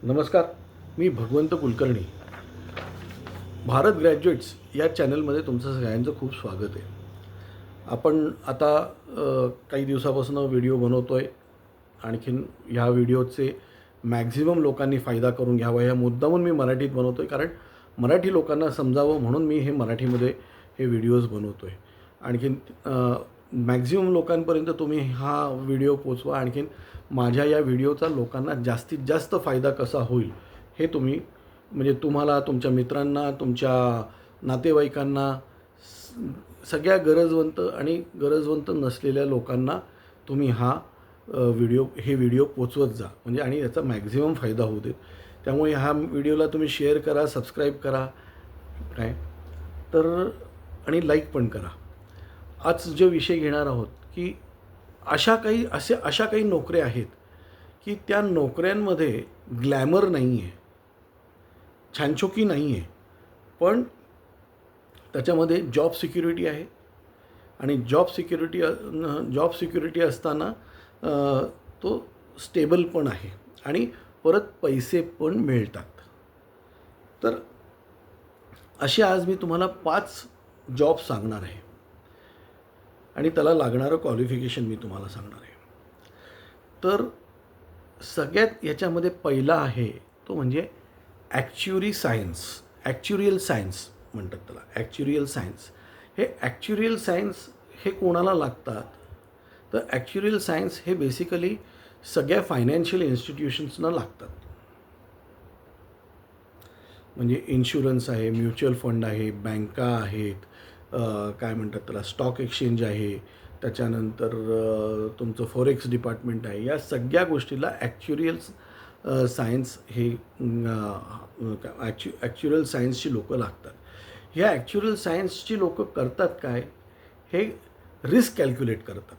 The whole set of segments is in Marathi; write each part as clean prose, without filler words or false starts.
नमस्कार. मी भगवंत कुलकर्णी. भारत ग्रॅज्युएट्स या चॅनलमध्ये तुमचं सगळ्यांचं खूप स्वागत आहे. आपण आता काही दिवसापासून व्हिडिओ बनवतो आहे. आणखीन ह्या व्हिडिओचे मॅक्झिमम लोकांनी फायदा करून घ्यावा ह्या मुद्दामून मी मराठीत बनवतो आहे, कारण मराठी लोकांना समजावं म्हणून मी हे मराठीमध्ये हे व्हिडिओज बनवतो आहे. आणखीन मॅक्झिमम लोकांपर्यंत तुम्ही हा व्हिडिओ पोचवा. आणखीन माझ्या या व्हिडिओचा लोकांना जास्तीत जास्त फायदा कसा होईल हे तुम्ही म्हणजे तुम्हाला, तुमच्या मित्रांना, तुमच्या नातेवाईकांना, सगळ्या गरजवंत आणि गरजवंत नसलेल्या लोकांना तुम्ही हे व्हिडिओ पोचवत जा, म्हणजे आणि याचा मॅक्झिमम फायदा होऊ देत. त्यामुळे ह्या व्हिडिओला तुम्ही शेअर करा, सबस्क्राईब करा, काय तर आणि लाईक पण करा. आज जो विषय घेणार आहोत की अशा काही नोकऱ्या आहेत की त्या नोकऱ्यांमध्ये ग्लॅमर नाही आहे, छानछोकी नाही आहे, पण त्याच्यामध्ये जॉब सिक्युरिटी आहे. आणि जॉब सिक्युरिटी असताना तो स्टेबल पण आहे आणि परत पैसे पण मिळतात. तर असे आज मी तुम्हाला 5 जॉब सांगणार आहे आणि त्याला लागणारं क्वालिफिकेशन मी तुम्हाला सांगणार आहे. तर सगळ्यात याच्यामध्ये पहिला आहे तो म्हणजे ॲक्च्युरियल सायन्स म्हणतात त्याला. ॲक्च्युरियल सायन्स हे कोणाला लागतात? तर ॲक्च्युरियल सायन्स हे बेसिकली सगळ्या फायनान्शियल इन्स्टिट्यूशन्सना लागतात. म्हणजे इन्शुरन्स आहे, म्युच्युअल फंड आहे, बँका आहेत, काय म्हणतात त्याला, स्टॉक एक्सचेंज आहे, त्याच्यानंतर तुमचं फॉरेक्स डिपार्टमेंट आहे. या सगळ्या गोष्टीला ॲक्च्युरियल सायन्स हे ॲक्च्युरियल सायन्सची लोकं लागतात. ह्या ॲक्च्युरियल सायन्सची लोकं करतात काय? हे रिस्क कॅल्क्युलेट करतात.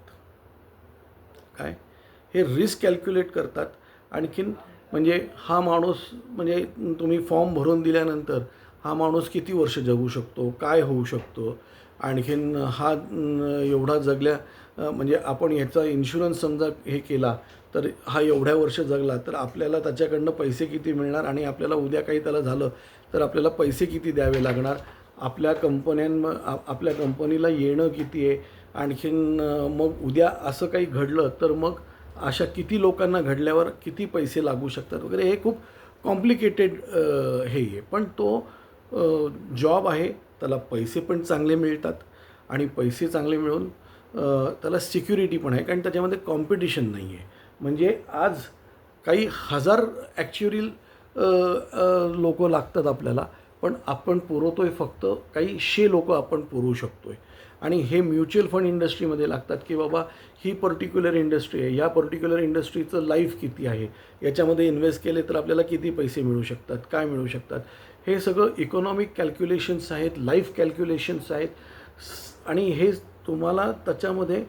हे रिस्क कॅल्क्युलेट करतात. आणखीन म्हणजे हा माणूस, म्हणजे तुम्ही फॉर्म भरून दिल्यानंतर हा माणूस किती वर्ष जगू शकतो, काय होऊ शकतो, आणखीन हा एवढा म्हणजे आपण ह्याचा इन्शुरन्स समजा हे केला तर हा एवढ्या वर्ष जगला तर आपल्याला त्याच्याकडनं पैसे किती मिळणार, आणि आपल्याला उद्या काही त्याला झालं तर आपल्याला पैसे किती द्यावे लागणार, आपल्या कंपनीला येणं किती आहे, आणखीन मग उद्या असं काही घडलं तर मग अशा किती लोकांना घडल्यावर किती पैसे लागू शकतात वगैरे. हे खूप कॉम्प्लिकेटेड हे आहे, पण तो जॉब आहे. त्याला पैसे पण चांगले मिळतात आणि पैसे चांगले मिळून त्याला सिक्युरिटी पण आहे, कारण त्याच्यामध्ये कॉम्पिटिशन नाही आहे. म्हणजे आज काही हजार ॲक्च्युरियल लोकं लागतात आपल्याला, पण आपण पुरवतो आहे फक्त काही 100 लोकं आपण पुरवू शकतो आहे. आणि हे म्युच्युअल फंड इंडस्ट्रीमध्ये लागतात की बाबा ही पर्टिक्युलर इंडस्ट्री आहे, या पर्टिक्युलर इंडस्ट्रीचं लाईफ किती आहे, याच्यामध्ये इन्व्हेस्ट केले तर आपल्याला किती पैसे मिळू शकतात, काय मिळू शकतात, हे सगळं इकॉनॉमिक कॅल्क्युलेशन्स आहेत, लाईफ कॅल्क्युलेशन्स आहेत. आणि हे तुम्हाला त्याच्यामध्ये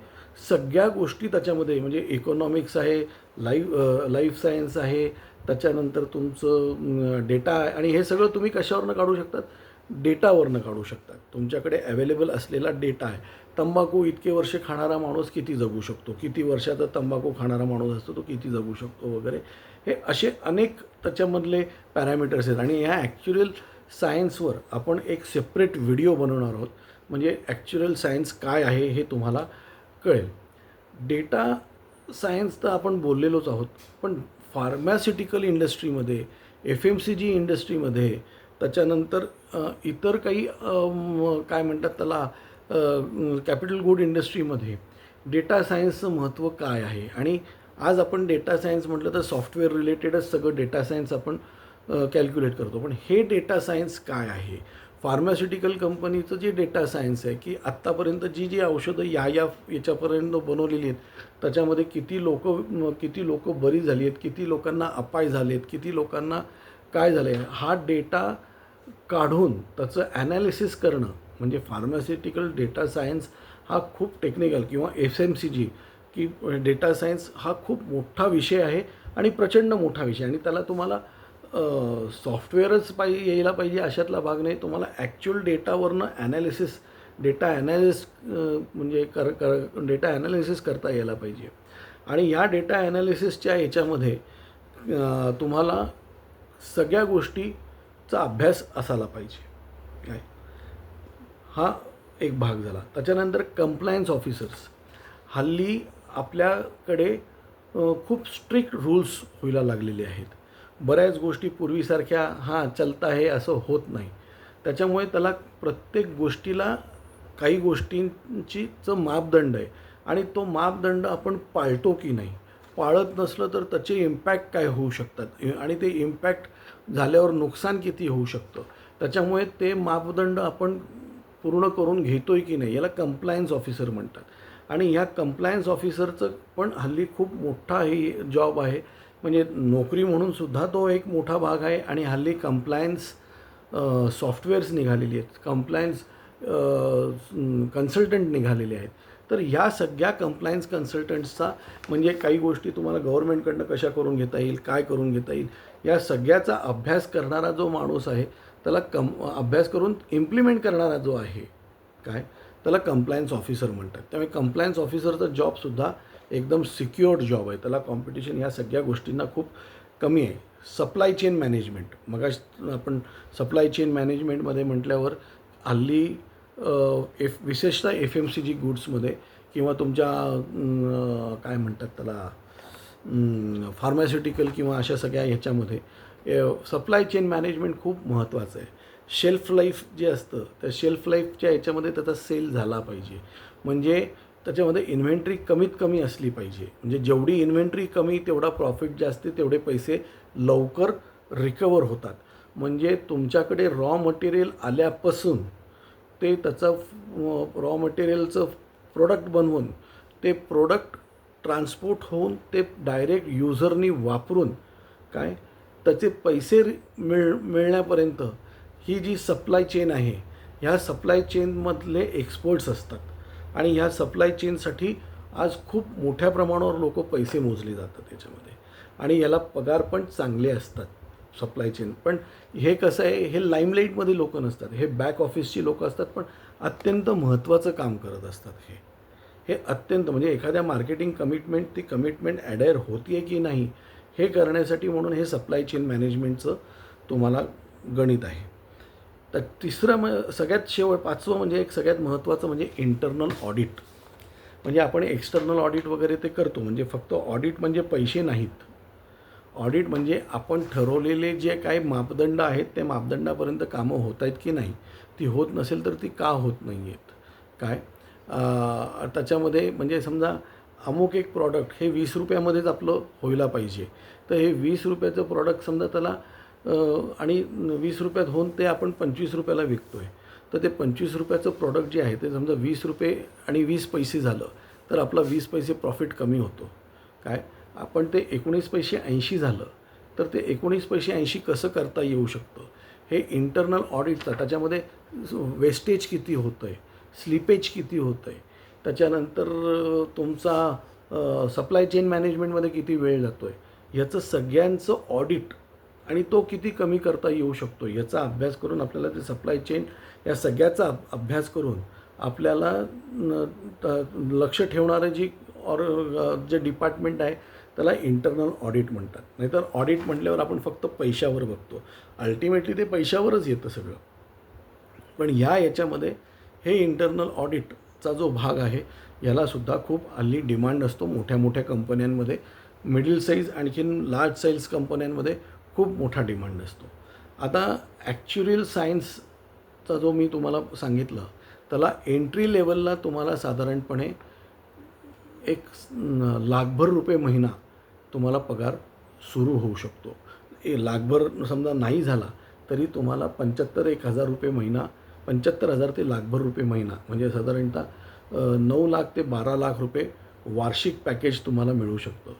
सगळ्या गोष्टी त्याच्यामध्ये म्हणजे इकॉनॉमिक्स आहे, लाईफ सायन्स आहे, त्याच्यानंतर तुमचं डेटा आहे. आणि हे सगळं तुम्ही कशावरनं काढू शकतात? डेटावरनं काढू शकतात. तुमच्याकडे अवेलेबल असलेला डेटा आहे. तंबाखू इतके वर्ष खाणारा माणूस किती जगू शकतो, किती वर्षाचा तंबाखू खाणारा माणूस असतो तो किती जगू शकतो वगैरे. हे असे अनेक त्याच्यामधले पॅरामीटर्स आहेत. आणि ह्या ॲक्च्युरियल सायन्सवर आपण एक सेपरेट व्हिडिओ बनवणार आहोत, म्हणजे ॲक्च्युरियल सायन्स काय आहे हे तुम्हाला कळेल. डेटा सायन्स तर आपण बोललेलोच आहोत, पण फार्मास्युटिकल इंडस्ट्रीमध्ये, FMCG इंडस्ट्रीमध्ये, त्याच्यानंतर इतर काही काय म्हणतात त्याला, कॅपिटल गुड इंडस्ट्रीमध्ये डेटा सायन्सचं महत्त्व काय आहे. आणि आज आपण डेटा सायन्स म्हटलं तर सॉफ्टवेअर रिलेटेडच सगळं डेटा सायन्स आपण कॅल्क्युलेट करतो, पण हे डेटा सायन्स काय आहे? फार्मास्युटिकल कंपनीचं जे डेटा सायन्स आहे की आत्तापर्यंत जी औषधं याच्यापर्यंत बनवलेली आहेत त्याच्यामध्ये किती लोकं बरी झाली आहेत, किती लोकांना अपाय झाले आहेत, किती लोकांना काय झालं आहे, हा डेटा काढून त्याचं ॲनालिसिस करणं म्हणजे फार्मास्युटिकल डेटा सायन्स हा खूप टेक्निकल, किंवा FMCG की डेटा सायन्स हा खूप मोठा विषय आहे आणि प्रचंड मोठा विषय. आणि त्याला तुम्हाला सॉफ्टवेअरच यायला पाहिजे अशातला भाग नाही. तुम्हाला ॲक्च्युअल डेटावरनं डेटा म्हणजे डेटा ॲनालिसिस करता यायला पाहिजे. आणि ह्या डेटा ॲनालिसिसच्या ह्याच्यामध्ये तुम्हाला सगळ्या गोष्टीचा अभ्यास असायला पाहिजे. काय हा एक भाग झाला. त्याच्यानंतर कंप्लायन्स ऑफिसर्स. हल्ली आपल्याकडे खूप स्ट्रिक्ट रूल्स व्हायला लागलेले आहेत. बऱ्याच गोष्टी पूर्वीसारख्या चलता आहे असं होत नाही. त्याच्यामुळे त्याला प्रत्येक गोष्टीला काही गोष्टींचीचं मापदंड आहे आणि तो मापदंड आपण पाळतो की नाही. पाळत नसलं तर त्याचे इम्पॅक्ट काय होऊ शकतात आणि ते इम्पॅक्ट झाल्यावर नुकसान किती होऊ शकतं. त्याच्यामुळे ते मापदंड आपण पूर्ण करून घेतो आहे की नाही याला कंप्लायन्स ऑफिसर म्हणतात. आणि ह्या कंप्लायन्स ऑफिसरचं पण हल्ली खूप मोठा ही जॉब आहे. म्हणजे नोकरी म्हणून सुद्धा तो एक मोठा भाग आहे. आणि हल्ली कंप्लायन्स सॉफ्टवेअर्स निघालेली आहेत, कंप्लायन्स कन्सल्टंट निघालेले आहेत. तर ह्या सगळ्या कंप्लायन्स कन्सल्टंट्सचा म्हणजे काही गोष्टी तुम्हाला गव्हर्नमेंटकडनं कशा करून घेता येईल, काय करून घेता येईल, या सगळ्याचा अभ्यास करणारा जो माणूस आहे त्याला अभ्यास करून इम्प्लिमेंट करणारा जो आहे काय त्याला कंप्लायन्स ऑफिसर म्हणतात. त्यामुळे कंप्लायन्स ऑफिसरचा जॉबसुद्धा एकदम सिक्युअर्ड जॉब आहे. त्याला कॉम्पिटिशन या सगळ्या गोष्टींना खूप कमी आहे. Supply chain management. मग आपण सप्लाय चेन मॅनेजमेंटमध्ये म्हटल्यावर हल्ली विशेषतः FMCG गुड्समध्ये किंवा तुमच्या काय म्हणतात त्याला फार्मास्युटिकल किंवा अशा सगळ्या ह्याच्यामध्ये सप्लाय चेन मॅनेजमेंट खूप महत्त्वाचं आहे. शेल्फ लाईफ जे असतं त्या शेल्फ लाईफच्या ह्याच्यामध्ये त्याचा सेल झाला पाहिजे. म्हणजे त्याच्यामध्ये इन्व्हेंटरी कमीत कमी असली पाहिजे. म्हणजे जेवढी इन्व्हेंटरी कमी तेवढा प्रॉफिट जास्त, तेवढे पैसे लवकर रिकवर होतात. म्हणजे तुमच्याकडे रॉ मटेरियल आल्यापासून ते त्याचं रॉ मटेरियलचं प्रोडक्ट बनवून ते प्रोडक्ट ट्रान्सपोर्ट होऊन ते डायरेक्ट युजरनी वापरून काय त्याचे पैसे मिळण्यापर्यंत ही जी सप्लाय चेन आहे ह्या सप्लाय चेनमधले एक्सपर्ट्स असतात. आणि ह्या सप्लाय चेनसाठी आज खूप मोठ्या प्रमाणावर लोक पैसे मोजले जातात त्याच्यामध्ये. आणि याला पगार पण चांगले असतात सप्लाय चेन. पण हे कसं आहे, हे लाईमलाईटमध्ये लोक नसतात, हे बॅक ऑफिसची लोक असतात, पण अत्यंत महत्त्वाचं काम करत असतात. हे अत्यंत म्हणजे एखाद्या मार्केटिंग कमिटमेंट ती कमिटमेंट ॲडायर होती आहे की नाही हे करण्यासाठी म्हणून हे सप्लाय चेन मॅनेजमेंटचं तुम्हाला गणित आहे. तर तिसरं सगळ्यात पाचवं म्हणजे एक सगळ्यात महत्त्वाचं म्हणजे इंटरनल ऑडिट. म्हणजे आपण एक्सटर्नल ऑडिट वगैरे ते करतो. म्हणजे फक्त ऑडिट म्हणजे पैसे नाहीत. ऑडिट म्हणजे आपण ठरवलेले जे काही मापदंड आहेत त्या मापदंडापर्यंत कामं होत आहेत की नाही. ती होत नसेल तर ती का होत नाही आहेत काय त्याच्यामध्ये म्हणजे समजा अमुक एक प्रॉडक्ट हे 20 रुपयामध्येच आपलं व्हायला पाहिजे. तर हे 20 रुपयाचं प्रॉडक्ट समजा त्याला आणि 20 रुपयात होऊन ते आपण 25 रुपयाला विकतो आहे. तर ते 25 रुपयाचं प्रॉडक्ट जे आहे ते समजा 20 रुपये आणि 20 पैसे झालं तर आपला 20 पैसे प्रॉफिट कमी होतो. काय आपण ते 19 पैसे 80 झालं तर ते 19 पैसे 80 कसं करता येऊ शकतं हे इंटरनल ऑडिटचं. त्याच्यामध्ये वेस्टेज किती होतं आहे, स्लिपेज किती होतं आहे, त्याच्यानंतर तुमचा सप्लाय चेन मॅनेजमेंटमध्ये किती वेळ जातो आहे ह्याचं सगळ्यांचं ऑडिट आणि तो किती कमी करता येऊ शकतो याचा अभ्यास करून आपल्याला ते सप्लाय चेन या सगळ्याचा अभ्यास करून आपल्याला लक्ष ठेवणारं जे डिपार्टमेंट आहे त्याला इंटरनल ऑडिट म्हणतात. नाहीतर ऑडिट म्हटल्यावर आपण फक्त पैशावर बघतो. अल्टिमेटली ते पैशावरच येतं सगळं. पण याच्यामध्ये हे इंटरनल ऑडिटचा जो भाग आहे यालासुद्धा खूप हल्ली डिमांड असतो. मोठ्या मोठ्या कंपन्यांमध्ये, मिडल साईज आणखीन लार्ज साईज कंपन्यांमध्ये खूप मोठा डिमांड असतो. आता ॲक्च्युरियल सायन्सचा जो मी तुम्हाला सांगितलं त्याला एंट्री लेवलला तुम्हाला साधारणपणे एक लाखभर रुपये महिना तुम्हाला पगार सुरू होऊ शकतो. लाखभर समजा नाही झाला तरी तुम्हाला 75,000 रुपये महिना, 75,000 ते लाखभर रुपये महिना म्हणजे साधारणतः 9 लाख ते 12 लाख रुपये वार्षिक पॅकेज तुम्हाला मिळू शकतं.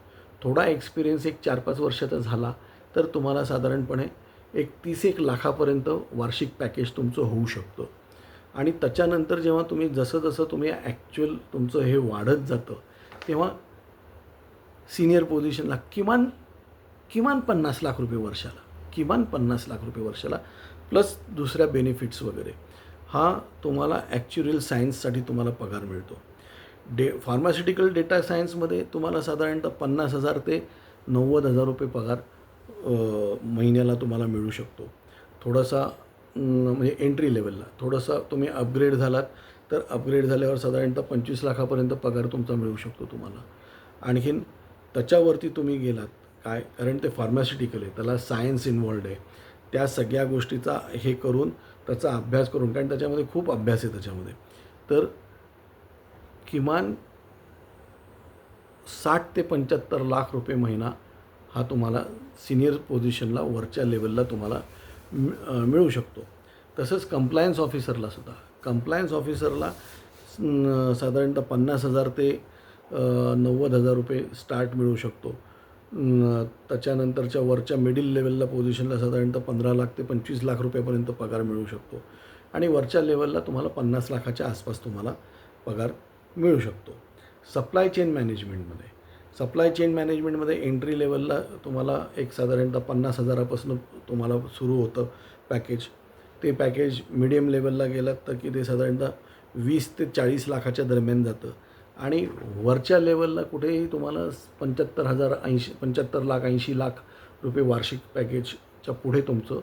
थोडा एक्सपिरियन्स एक 4-5 वर्षाचा झाला तर तुम्हाला साधारणपणे एक 30-1 लाखापर्यंत वार्षिक पॅकेज तुमचं होऊ शकतं. आणि त्याच्यानंतर जेव्हा तुम्ही जसं तुम्ही ॲक्च्युअल तुमचं हे वाढत जातं तेव्हा सिनियर पोझिशनला किमान 50 लाख रुपये वर्षाला, किमान 50 लाख रुपये वर्षाला प्लस दुसऱ्या बेनिफिट्स वगैरे हा तुम्हाला ॲक्च्युरियल सायन्ससाठी तुम्हाला पगार मिळतो. फार्मास्युटिकल डेटा सायन्समध्ये तुम्हाला साधारणतः 50,000 ते 90,000 रुपये पगार महिन्याला तुम्हाला मिळू शकतो. थोडासा म्हणजे एंट्री लेवलला थोडंसं तुम्ही अपग्रेड झालात तर अपग्रेड झाल्यावर साधारणतः 25 लाखापर्यंत पगार तुमचा मिळू शकतो तुम्हाला. आणखीन त्याच्यावरती तुम्ही गेलात काय, कारण ते फार्मास्युटिकल आहे, त्याला सायन्स इन्व्हॉल्ड आहे. त्या सगळ्या गोष्टीचा हे करून त्याचा अभ्यास करून, कारण त्याच्यामध्ये खूप अभ्यास आहे त्याच्यामध्ये, तर किमान 60 ते 75 लाख रुपये महिना हा तुम्हाला सिनियर पोझिशनला वरच्या लेवलला तुम्हाला मिळू शकतो. तसंच कंप्लायन्स ऑफिसरला सुद्धा, कंप्लायन्स ऑफिसरला साधारणतः 50,000 ते 90,000 रुपये स्टार्ट मिळू शकतो. त्याच्यानंतरच्या वरच्या मिडिल लेवलला पोझिशनला साधारणतः 15 लाख ते 25 लाख रुपयापर्यंत पगार मिळू शकतो. आणि वरच्या लेवलला तुम्हाला 50 लाखाच्या आसपास तुम्हाला पगार मिळू शकतो. सप्लाय चेन मॅनेजमेंटमध्ये एंट्री लेवलला तुम्हाला एक साधारणतः 50,000पासून तुम्हाला सुरू होतं पॅकेज. ते पॅकेज मिडियम लेवलला गेलात तर की ते साधारणतः 20 ते 40 लाखाच्या दरम्यान जातं. आणि वरच्या लेवलला कुठेही तुम्हाला 75 लाख 80 लाख रुपये वार्षिक पॅकेजच्या पुढे तुमचं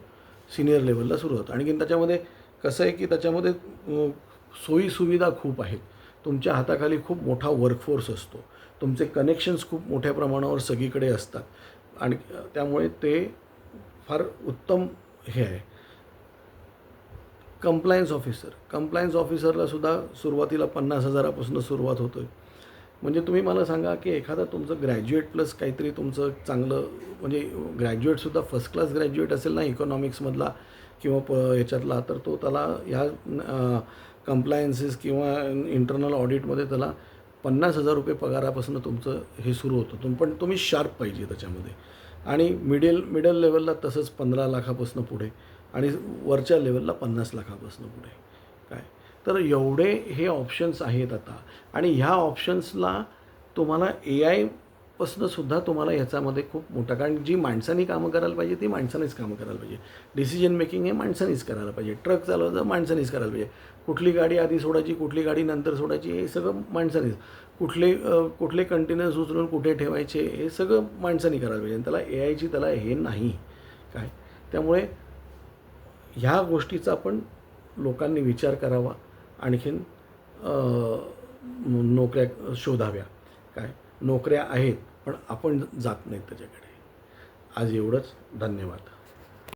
सिनियर लेवलला सुरू होतं. आणखीन त्याच्यामध्ये कसं आहे की त्याच्यामध्ये सोयीसुविधा खूप आहेत. तुमच्या हाताखाली खूप मोठा वर्कफोर्स असतो. तुमचे कनेक्शन्स खूप मोठ्या प्रमाणावर सगळीकडे असतात आणि त्यामुळे ते फार उत्तम हे आहे. कंप्लायन्स ऑफिसरलासुद्धा सुरुवातीला 50,000पासून सुरुवात होतं. म्हणजे तुम्ही मला सांगा की एखादा तुमचं ग्रॅज्युएट प्लस काहीतरी तुमचं चांगलं, म्हणजे ग्रॅज्युएटसुद्धा फर्स्ट क्लास ग्रॅज्युएट असेल ना इकॉनॉमिक्समधला किंवा ह्याच्यातला, तर तो त्याला ह्या कंप्लायन्सेस किंवा इंटरनल ऑडिटमध्ये त्याला 50,000 रुपये पगारापासून तुमचं हे सुरू होतं. पण तुम्ही शार्प पाहिजे त्याच्यामध्ये. आणि मिडल लेवलला तसंच 15 लाखापासून पुढे आणि वरच्या लेवलला 50 लाखापासून पुढे काय. तर एवढे हे ऑप्शन्स आहेत आता. आणि ह्या ऑप्शन्सला तुम्हाला AIपासून सुद्धा तुम्हाला ह्याच्यामध्ये खूप मोठा, कारण जी माणसांनी कामं करायला पाहिजे ती माणसानेच कामं करायला पाहिजे. डिसिजन मेकिंग हे माणसानेच करायला पाहिजे. ट्रक चालवायचं माणसानेच करायला पाहिजे. कुठली गाडी आधी सोडायची, कुठली गाडी नंतर सोडायची, हे सगळं माणसानेच. कुठले कंटेनर्स उचलून कुठे ठेवायचे हे सगळं माणसाने करायला पाहिजे. आणि त्याला त्याला हे नाही काय. त्यामुळे ह्या गोष्टीचा पण लोकांनी विचार करावा. आणखीन नोकऱ्या शोधाव्या काय. नोकऱ्या आहेत पण आपण जात नाहीत त्याच्याकडे. आज एवढंच. धन्यवाद.